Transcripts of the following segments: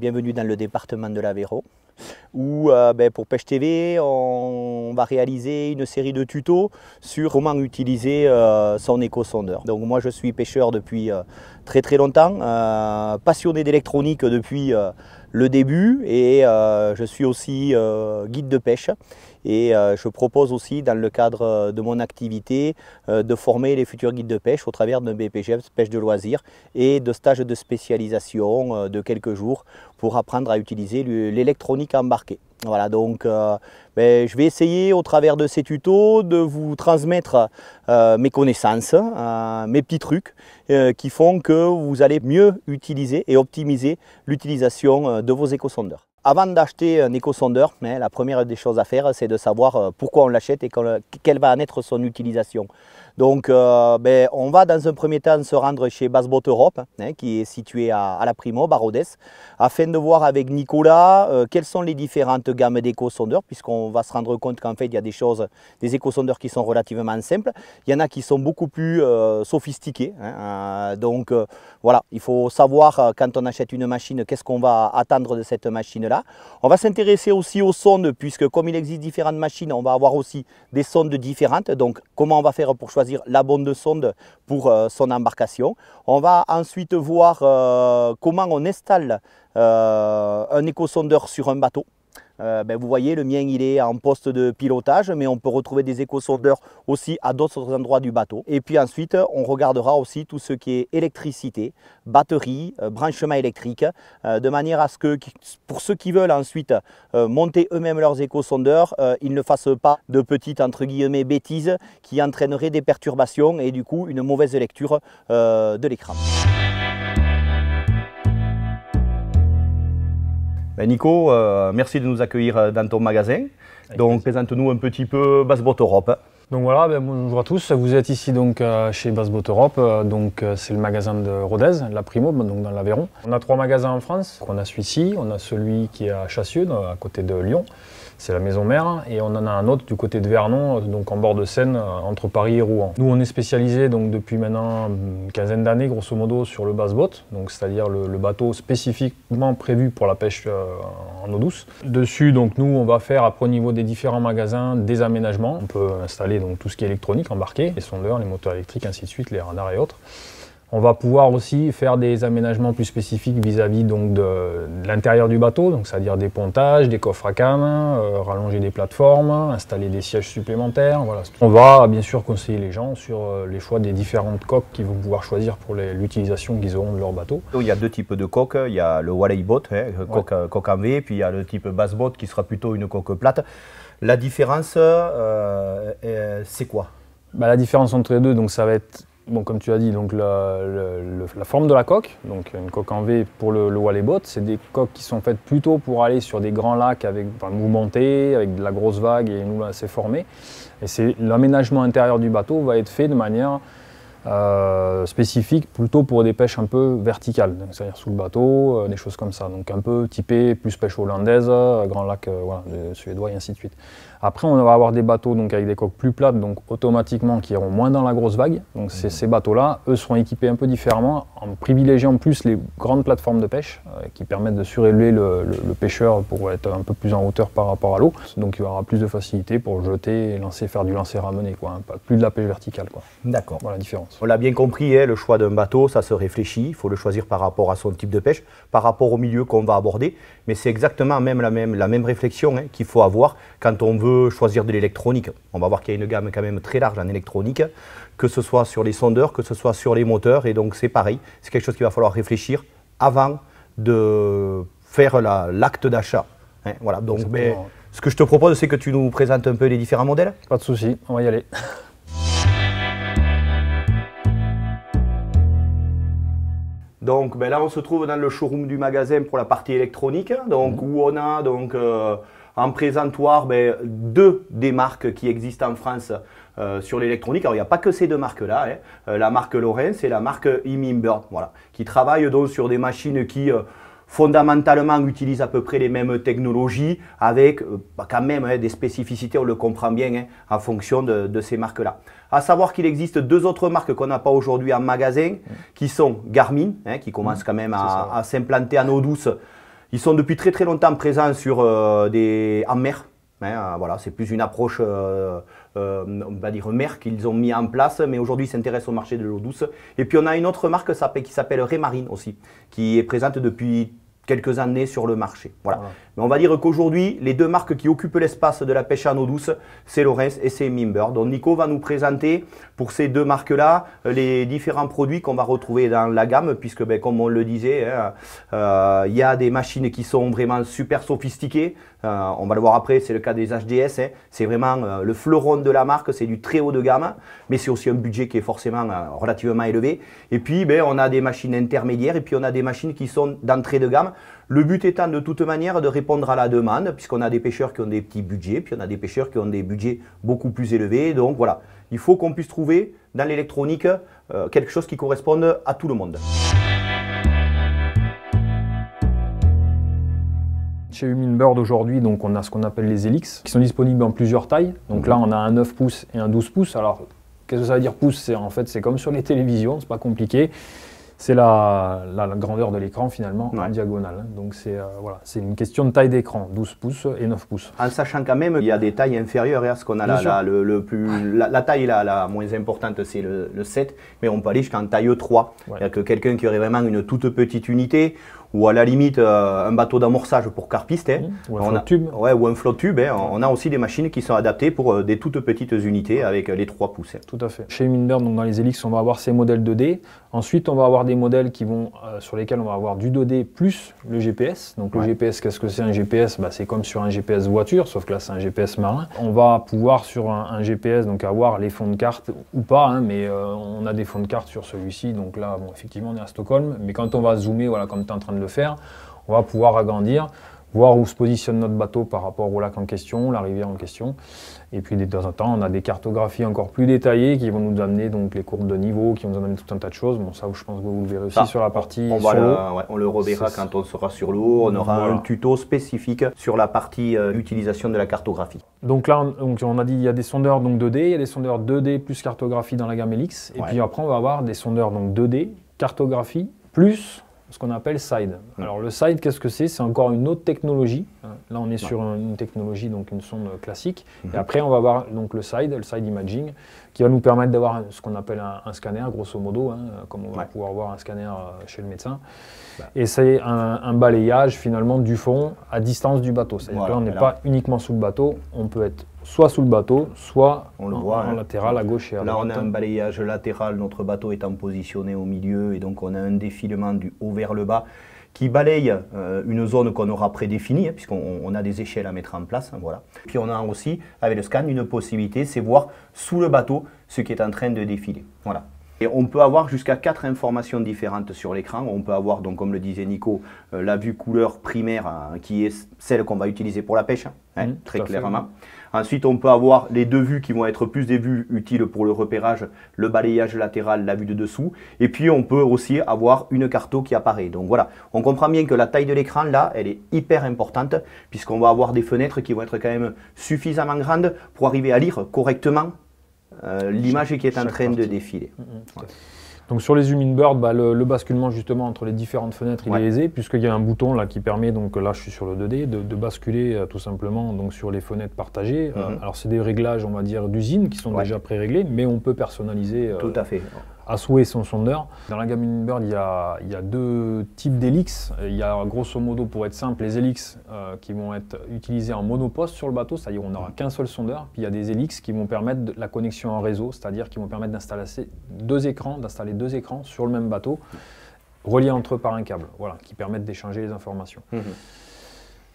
Bienvenue dans le département de l'Aveyron où pour Pêche TV on va réaliser une série de tutos sur comment utiliser son éco-sondeur. Donc moi je suis pêcheur depuis très longtemps, passionné d'électronique depuis le début et je suis aussi guide de pêche. Et je propose aussi dans le cadre de mon activité de former les futurs guides de pêche au travers d'un BPGEPS pêche de loisirs et de stages de spécialisation de quelques jours pour apprendre à utiliser l'électronique embarquée. Voilà, donc je vais essayer au travers de ces tutos de vous transmettre mes connaissances, mes petits trucs qui font que vous allez mieux utiliser et optimiser l'utilisation de vos éco-sondeurs. Avant d'acheter un éco-sondeur, la première des choses à faire, c'est de savoir pourquoi on l'achète et quelle va en être son utilisation. Donc on va dans un premier temps se rendre chez Bassboat Europe, qui est situé à la Primo, à Rodez, afin de voir avec Nicolas quelles sont les différentes gammes d'éco-sondeurs, puisqu'on va se rendre compte qu'en fait il y a des éco-sondeurs qui sont relativement simples, il y en a qui sont beaucoup plus sophistiqués. Donc voilà, il faut savoir quand on achète une machine, qu'est-ce qu'on va attendre de cette machine-là. On va s'intéresser aussi aux sondes, puisque comme il existe différentes machines, on va avoir aussi des sondes différentes. Donc comment on va faire pour choisir la bonne sonde pour son embarcation. On va ensuite voir comment on installe un éco-sondeur sur un bateau. Vous voyez, le mien il est en poste de pilotage, mais on peut retrouver des éco-sondeurs aussi à d'autres endroits du bateau. Et puis ensuite, on regardera aussi tout ce qui est électricité, batterie, branchement électrique, de manière à ce que, pour ceux qui veulent ensuite monter eux-mêmes leurs éco-sondeurs, ils ne fassent pas de petites, entre guillemets, bêtises qui entraîneraient des perturbations et du coup une mauvaise lecture de l'écran. Nico, merci de nous accueillir dans ton magasin. Donc présente-nous un petit peu Bassboat Europe. Donc voilà, bonjour à tous, vous êtes ici donc chez Bassboat Europe, c'est le magasin de Rodez, la Primo, donc dans l'Aveyron. On a 3 magasins en France, on a celui-ci, on a celui qui est à Chassieux, à côté de Lyon, c'est la maison mère, et on en a un autre du côté de Vernon, donc en bord de Seine, entre Paris et Rouen. Nous on est spécialisé donc depuis maintenant une quinzaine d'années grosso modo sur le bassboat, donc c'est-à-dire le bateau spécifiquement prévu pour la pêche en eau douce. Dessus donc nous on va faire après au niveau des différents magasins des aménagements, on peut installer donc tout ce qui est électronique embarqué, les sondeurs, les moteurs électriques, ainsi de suite, les radars et autres. On va pouvoir aussi faire des aménagements plus spécifiques vis-à-vis donc de l'intérieur du bateau, donc c'est-à-dire des pontages, des coffres à canne, rallonger des plateformes, installer des sièges supplémentaires. Voilà. On va bien sûr conseiller les gens sur les choix des différentes coques qu'ils vont pouvoir choisir pour l'utilisation qu'ils auront de leur bateau. Il y a 2 types de coques, il y a le Walleye Boat, coque en V, puis il y a le type Bassboat qui sera plutôt une coque plate. La différence, c'est quoi? La différence entre les deux, donc ça va être, bon, comme tu as dit, donc la forme de la coque, donc une coque en V pour le Walleye Boat, c'est des coques qui sont faites plutôt pour aller sur des grands lacs avec mouvementés, avec de la grosse vague et une houle assez formée. Et l'aménagement intérieur du bateau va être fait de manière spécifique plutôt pour des pêches un peu verticales, c'est-à-dire sous le bateau, des choses comme ça, donc un peu typé plus pêche hollandaise, grand lac voilà, suédois et ainsi de suite. Après on va avoir des bateaux donc, avec des coques plus plates, donc automatiquement qui iront moins dans la grosse vague, donc ces bateaux-là, eux seront équipés un peu différemment, en privilégiant plus les grandes plateformes de pêche qui permettent de surélever le pêcheur pour être un peu plus en hauteur par rapport à l'eau, donc il y aura plus de facilité pour jeter et lancer, faire du lancer ramené, quoi, hein, plus de la pêche verticale. D'accord. Voilà la différence. On l'a bien compris, le choix d'un bateau, ça se réfléchit, il faut le choisir par rapport à son type de pêche, par rapport au milieu qu'on va aborder, mais c'est exactement la même réflexion qu'il faut avoir quand on veut choisir de l'électronique. On va voir qu'il y a une gamme quand même très large en électronique, que ce soit sur les sondeurs, que ce soit sur les moteurs, et donc c'est pareil, c'est quelque chose qu'il va falloir réfléchir avant de faire l'acte d'achat. Voilà, donc ce que je te propose, c'est que tu nous présentes un peu les différents modèles. Pas de souci, on va y aller. Donc là on se trouve dans le showroom du magasin pour la partie électronique, donc où on a donc en présentoir 2 des marques qui existent en France sur l'électronique. Alors il n'y a pas que ces 2 marques-là, la marque Lawrence et la marque eMember, voilà, qui travaillent donc sur des machines qui fondamentalement utilisent à peu près les mêmes technologies avec quand même des spécificités, on le comprend bien, en fonction de ces marques-là. À savoir qu'il existe 2 autres marques qu'on n'a pas aujourd'hui en magasin, qui sont Garmin, qui commencent quand même à s'implanter en eau douce. Ils sont depuis très très longtemps présents sur en mer. Hein, voilà, c'est plus une approche, on va dire mer qu'ils ont mis en place, mais aujourd'hui ils s'intéressent au marché de l'eau douce. Et puis on a une autre marque qui s'appelle Raymarine aussi, qui est présente depuis quelques années sur le marché. Voilà. Mais on va dire qu'aujourd'hui, les deux marques qui occupent l'espace de la pêche en eau douce, c'est Lawrence et c'est Minbird. Donc Nico va nous présenter pour ces deux marques-là les différents produits qu'on va retrouver dans la gamme, puisque comme on le disait, il y a des machines qui sont vraiment super sophistiquées. On va le voir après, c'est le cas des HDS. C'est vraiment le fleuron de la marque, c'est du très haut de gamme, mais c'est aussi un budget qui est forcément relativement élevé. Et puis on a des machines intermédiaires et puis on a des machines qui sont d'entrée de gamme. Le but étant de toute manière de répondre à la demande, puisqu'on a des pêcheurs qui ont des petits budgets, puis on a des pêcheurs qui ont des budgets beaucoup plus élevés. Donc voilà, il faut qu'on puisse trouver dans l'électronique quelque chose qui corresponde à tout le monde. Chez Minbird aujourd'hui, donc on a ce qu'on appelle les Helix, qui sont disponibles en plusieurs tailles. Donc là, on a un 9 pouces et un 12 pouces. Alors, qu'est-ce que ça veut dire pouces? En fait, c'est comme sur les télévisions, c'est pas compliqué. C'est la grandeur de l'écran finalement en diagonale. Donc c'est voilà, c'est une question de taille d'écran, 12 pouces et 9 pouces. En sachant quand même, il y a des tailles inférieures à ce qu'on a là. La taille la moins importante, c'est le 7, mais on peut aller jusqu'en taille 3. Ouais. C'est-à-dire que quelqu'un qui aurait vraiment une toute petite unité, ou à la limite un bateau d'amorçage pour carpiste, ou un flotte tube. Ouais, ou un flotte tube. On a aussi des machines qui sont adaptées pour des toutes petites unités avec les 3 pouces. Tout à fait. Chez Minbird, donc dans les Helix, on va avoir ces modèles 2D. Ensuite, on va avoir des modèles qui vont, sur lesquels on va avoir du 2D plus le GPS. Donc le GPS, qu'est-ce que c'est un GPS? C'est comme sur un GPS voiture, sauf que là c'est un GPS marin. On va pouvoir sur un GPS donc avoir les fonds de carte ou pas, mais on a des fonds de carte sur celui-ci. Donc là, effectivement, on est à Stockholm. Mais quand on va zoomer, voilà, comme tu es en train de le faire, on va pouvoir agrandir, voir où se positionne notre bateau par rapport au lac en question, la rivière en question. Et puis de temps en temps, on a des cartographies encore plus détaillées qui vont nous amener donc les courbes de niveau, qui vont nous amener tout un tas de choses. Bon, ça, je pense que vous le verrez aussi sur la partie sur l'eau. On le reverra quand on sera sur l'eau. On aura un tuto spécifique sur la partie utilisation de la cartographie. Donc là, on a dit il y a des sondeurs donc 2D, il y a des sondeurs 2D plus cartographie dans la gamme Helix. Et puis après, on va avoir des sondeurs donc 2D, cartographie, plus ce qu'on appelle SIDE. Alors le SIDE, qu'est-ce que c'est? C'est encore une autre technologie. Là, on est sur une technologie, donc une sonde classique. Et après, on va avoir donc le SIDE imaging, qui va nous permettre d'avoir ce qu'on appelle un scanner, grosso modo, comme on va pouvoir avoir un scanner chez le médecin. Et c'est un balayage finalement du fond à distance du bateau. C'est-à-dire que là, on n'est pas uniquement sous le bateau, on peut être soit sous le bateau, soit en latéral, à gauche et à droite. Là, on a un balayage latéral, notre bateau étant positionné au milieu, et donc on a un défilement du haut vers le bas qui balaye une zone qu'on aura prédéfinie, puisqu'on a des échelles à mettre en place. Voilà. Puis on a aussi, avec le scan, une possibilité, c'est voir sous le bateau ce qui est en train de défiler. Voilà. Et on peut avoir jusqu'à 4 informations différentes sur l'écran. On peut avoir, donc, comme le disait Nico, la vue couleur primaire qui est celle qu'on va utiliser pour la pêche, très clairement. Ensuite, on peut avoir les deux vues qui vont être plus des vues utiles pour le repérage, le balayage latéral, la vue de dessous. Et puis, on peut aussi avoir une carto qui apparaît. Donc voilà, on comprend bien que la taille de l'écran, là, elle est hyper importante, puisqu'on va avoir des fenêtres qui vont être quand même suffisamment grandes pour arriver à lire correctement l'image qui est en train de défiler. Donc sur les Minbird, le basculement justement entre les différentes fenêtres, il est aisé, puisqu'il y a un bouton là qui permet, donc là je suis sur le 2D, de basculer tout simplement donc, sur les fenêtres partagées. Alors c'est des réglages, on va dire, d'usine qui sont déjà pré-réglés, mais on peut personnaliser tout à fait. À souhait son sondeur. Dans la gamme Minbird, il y a deux types d'Helix. Il y a grosso modo, pour être simple, les Helix qui vont être utilisés en monoposte sur le bateau, c'est-à-dire on n'aura qu'un seul sondeur. Puis il y a des Helix qui vont permettre la connexion en réseau, c'est-à-dire qui vont permettre d'installer deux écrans sur le même bateau, reliés entre eux par un câble, voilà, qui permettent d'échanger les informations.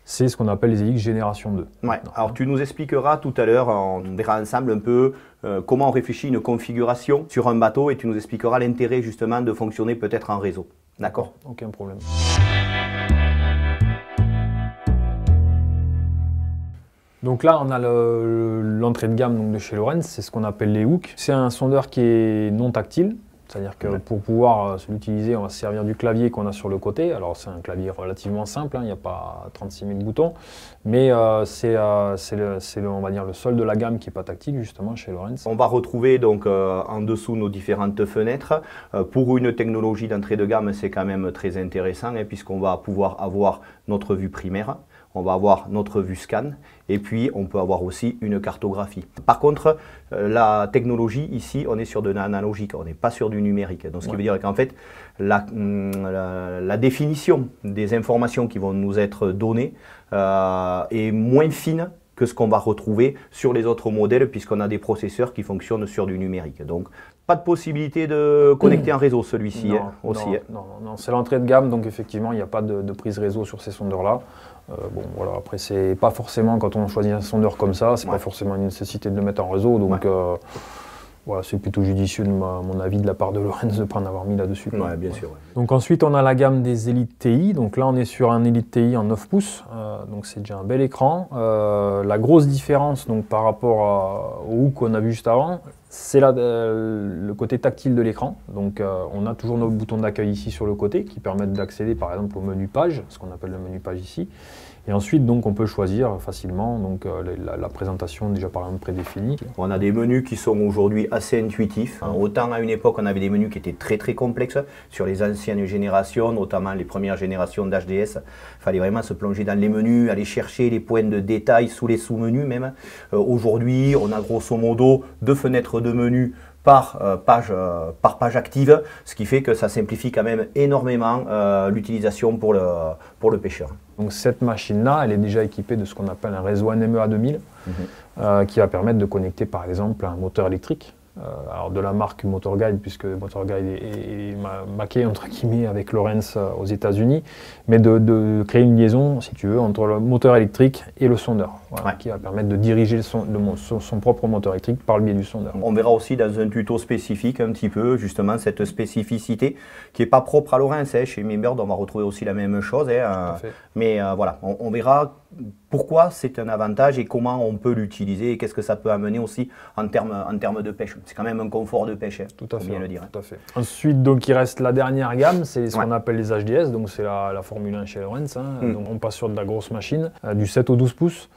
C'est ce qu'on appelle les Helix génération 2. Ouais. Alors tu nous expliqueras tout à l'heure, on verra ensemble un peu comment on réfléchit une configuration sur un bateau et tu nous expliqueras l'intérêt justement de fonctionner peut-être en réseau. D'accord? Aucun problème. Donc là, on a l'entrée de gamme donc, de chez Lawrence, c'est ce qu'on appelle les hooks. C'est un sondeur qui est non tactile, C'est-à-dire que pour pouvoir l'utiliser, on va se servir du clavier qu'on a sur le côté. Alors c'est un clavier relativement simple, hein, il n'y a pas 36 000 boutons, mais c'est on va dire le sol de la gamme qui n'est pas tactile justement chez Lawrence. On va retrouver donc en dessous nos différentes fenêtres. Pour une technologie d'entrée de gamme, c'est quand même très intéressant hein, puisqu'on va pouvoir avoir notre vue primaire. On va avoir notre vue scan et puis on peut avoir aussi une cartographie. Par contre, la technologie ici, on est sur de l'analogique, on n'est pas sur du numérique. Donc ce qui veut dire qu'en fait, la définition des informations qui vont nous être données est moins fine que ce qu'on va retrouver sur les autres modèles puisqu'on a des processeurs qui fonctionnent sur du numérique. Donc pas de possibilité de connecter un réseau celui-ci aussi. Non, c'est l'entrée de gamme, donc effectivement il n'y a pas de prise réseau sur ces sondeurs-là. Bon voilà, après c'est pas forcément, quand on choisit un sondeur comme ça, c'est pas forcément une nécessité de le mettre en réseau, donc voilà, c'est plutôt judicieux de mon avis de la part de Lawrence de ne pas en avoir mis là-dessus. Oui, bien sûr. Donc ensuite on a la gamme des Elite TI, donc là on est sur un Elite TI en 9 pouces, donc c'est déjà un bel écran. La grosse différence donc, par rapport au hook qu'on a vu juste avant, c'est le côté tactile de l'écran. Donc on a toujours nos boutons d'accueil ici sur le côté qui permettent d'accéder par exemple au menu page, ce qu'on appelle le menu page ici. Et ensuite, donc, on peut choisir facilement donc, la présentation déjà par exemple prédéfinie. On a des menus qui sont aujourd'hui assez intuitifs. Autant à une époque, on avait des menus qui étaient très très complexes. Sur les anciennes générations, notamment les premières générations d'HDS, il fallait vraiment se plonger dans les menus, aller chercher les points de détail sous les sous-menus même. Aujourd'hui, on a grosso modo 2 fenêtres de menus par page active, ce qui fait que ça simplifie quand même énormément l'utilisation pour le pêcheur. Donc cette machine-là, elle est déjà équipée de ce qu'on appelle un réseau NMEA 2000, qui va permettre de connecter par exemple un moteur électrique. Alors de la marque Motorguide, puisque Motorguide est maqué entre guillemets avec Lawrence aux États-Unis, mais de créer une liaison, si tu veux, entre le moteur électrique et le sondeur, voilà, qui va permettre de diriger son propre moteur électrique par le biais du sondeur. On verra aussi dans un tuto spécifique un petit peu justement cette spécificité qui n'est pas propre à Lawrence. Hein. Chez Meebird, on va retrouver aussi la même chose, hein, mais voilà, on verra pourquoi c'est un avantage et comment on peut l'utiliser et qu'est-ce que ça peut amener aussi en termes de pêche. C'est quand même un confort de pêche, tout à fait, bien le dire. Tout à fait. Ensuite, donc, il reste la dernière gamme, c'est ce qu'on appelle les HDS, donc c'est la Formule 1 chez Lawrence. Hein. Donc on passe sur de la grosse machine, du 7 au 12 pouces.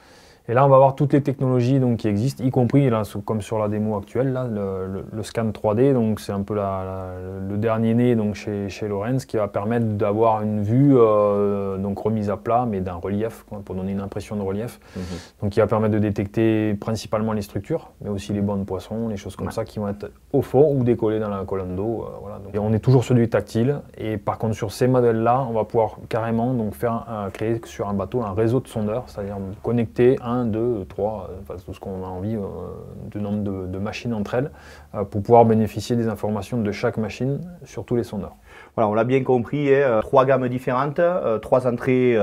Et là, on va voir toutes les technologies donc, qui existent, y compris, là, comme sur la démo actuelle, là, le scan 3D. Donc, c'est un peu le dernier né donc, chez Lawrence qui va permettre d'avoir une vue donc, remise à plat, mais d'un relief, quoi, pour donner une impression de relief. Donc, qui va permettre de détecter principalement les structures, mais aussi les bancs de poissons, les choses comme ça qui vont être au fond ou décollées dans la colonne d'eau. Voilà. Donc, et on est toujours sur du tactile. Et par contre, sur ces modèles-là, on va pouvoir carrément donc, créer sur un bateau un réseau de sondeurs, c'est-à-dire connecter 1, 2, 3, enfin, tout ce qu'on a envie, du nombre de machines entre elles, pour pouvoir bénéficier des informations de chaque machine sur tous les sondeurs. Voilà, on l'a bien compris, hein, 3 gammes différentes, 3 entrées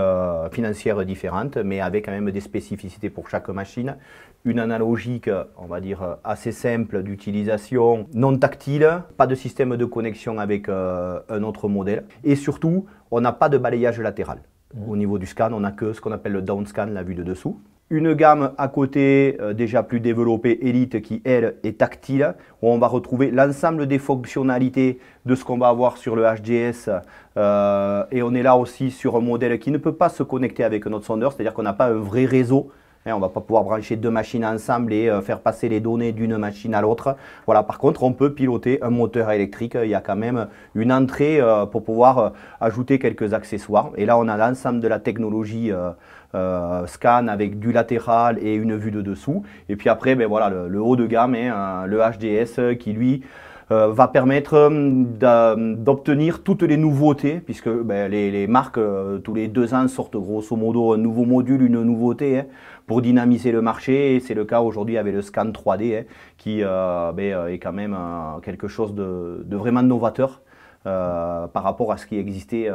financières différentes, mais avec quand même des spécificités pour chaque machine. Une analogique, on va dire, assez simple d'utilisation, non tactile, pas de système de connexion avec un autre modèle. Et surtout, on n'a pas de balayage latéral. Au niveau du scan, on n'a que ce qu'on appelle le down scan, la vue de dessous. Une gamme à côté déjà plus développée, Elite, qui elle est tactile, où on va retrouver l'ensemble des fonctionnalités de ce qu'on va avoir sur le HDS. Et on est là aussi sur un modèle qui ne peut pas se connecter avec notre sondeur, c'est-à-dire qu'on n'a pas un vrai réseau. On ne va pas pouvoir brancher 2 machines ensemble et faire passer les données d'une machine à l'autre. Voilà, par contre, on peut piloter un moteur électrique. Il y a quand même une entrée pour pouvoir ajouter quelques accessoires. Et là, on a l'ensemble de la technologie scan avec du latéral et une vue de dessous. Et puis après, ben voilà, le haut de gamme, hein, le HDS qui lui va permettre d'obtenir toutes les nouveautés, puisque ben, les marques tous les 2 ans sortent grosso modo un nouveau module, une nouveauté, hein, pour dynamiser le marché. Et c'est le cas aujourd'hui avec le scan 3D, hein, qui est quand même quelque chose de vraiment novateur par rapport à ce qui existait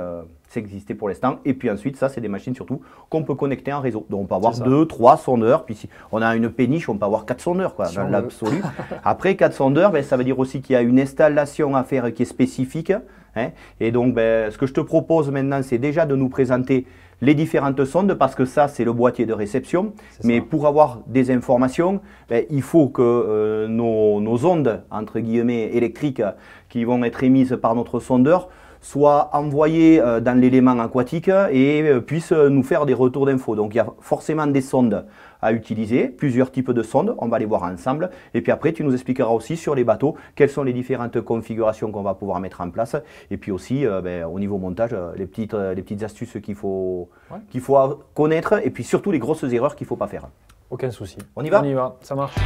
pour l'instant. Et puis ensuite, ça, c'est des machines surtout qu'on peut connecter en réseau. Donc on peut avoir 2, 3 sondeurs. Puis si on a une péniche, on peut avoir 4 sondeurs, quoi, dans l'absolu. Après, 4 sondeurs, ben, ça veut dire aussi qu'il y a une installation à faire qui est spécifique. hein. Et donc, ce que je te propose maintenant, c'est déjà de nous présenter les différentes sondes, parce que ça, c'est le boîtier de réception. Mais pour avoir des informations, il faut que nos ondes, entre guillemets, électriques, qui vont être émises par notre sondeur, soient envoyées dans l'élément aquatique et puissent nous faire des retours d'infos. Donc, il y a forcément des sondes à utiliser, plusieurs types de sondes, on va les voir ensemble. Et puis après, tu nous expliqueras aussi sur les bateaux, quelles sont les différentes configurations qu'on va pouvoir mettre en place. Et puis aussi, au niveau montage, les petites astuces qu'il faut connaître, et puis surtout les grosses erreurs qu'il ne faut pas faire. Aucun souci. On y va? On y va, ça marche.